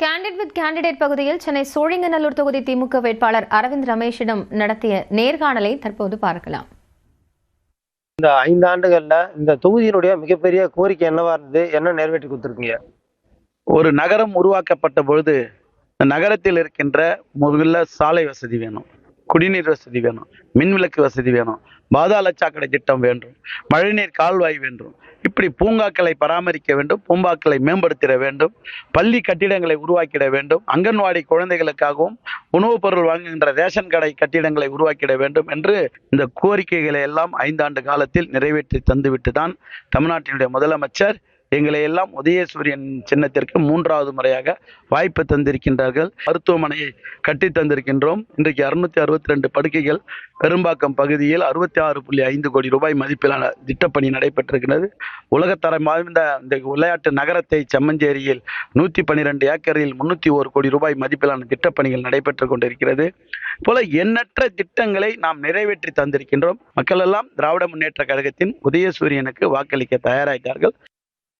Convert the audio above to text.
Candid with candidate பகுதியில் சென்னை சோழிங்கநல்லூர் தொகுதி திமுக வேட்பாளர் அரவிந்த் ரமேஷிடம் நடத்திய நேர்காணலை தற்போது பார்க்கலாம். இந்த 5 ஆண்டுகள்ல இந்த தொகுதியினுடைய மிகப்பெரிய கோரிக்கை என்னவா இருந்தது? என்ன நிறைவேற்றி கொடுத்துருக்கீங்க? ஒரு நகரம் உருவாக்கப்பட்ட பொழுது நகரத்தில் இருக்கின்ற முதல்ல சாலை வசதி வேணும், குடிநீர் வசதி வேணும், மின்விளக்கு வசதி வேணும், பாதாள சாக்கடை திட்டம் வேண்டும், மழைநீர் கால்வாய் வேண்டும், இப்படி பூங்காக்களை பராமரிக்க வேண்டும், பூங்காக்களை மேம்படுத்திட வேண்டும், பள்ளி கட்டிடங்களை உருவாக்கிட வேண்டும், அங்கன்வாடி குழந்தைகளுக்காகவும் உணவுப் பொருள் வாங்குகின்ற ரேஷன் கடை கட்டிடங்களை உருவாக்கிட வேண்டும் என்று இந்த கோரிக்கைகளை எல்லாம் 5 ஆண்டு காலத்தில் நிறைவேற்றி தந்துவிட்டு தான் தமிழ்நாட்டினுடைய முதலமைச்சர் எங்களை எல்லாம் உதயசூரியன் சின்னத்திற்கு 3வது முறையாக வாய்ப்பு தந்திருக்கின்றார்கள். மருத்துவமனையை கட்டி தந்திருக்கின்றோம். இன்றைக்கு 662 படுக்கைகள் பெரும்பாக்கம் பகுதியில் 66.5 கோடி ரூபாய் மதிப்பிலான திட்டப்பணி நடைபெற்றிருக்கிறது. உலகத்தரம் வாய்ந்த இந்த விளையாட்டு நகரத்தை செம்மஞ்சேரியில் 112 ஏக்கரில் 301 கோடி ரூபாய் மதிப்பிலான திட்டப்பணிகள் நடைபெற்றுக் கொண்டிருக்கிறது. போல எண்ணற்ற திட்டங்களை நாம் நிறைவேற்றி தந்திருக்கின்றோம். மக்கள் எல்லாம் திராவிட முன்னேற்ற கழகத்தின் உதயசூரியனுக்கு வாக்களிக்க தயாராகிறார்கள்.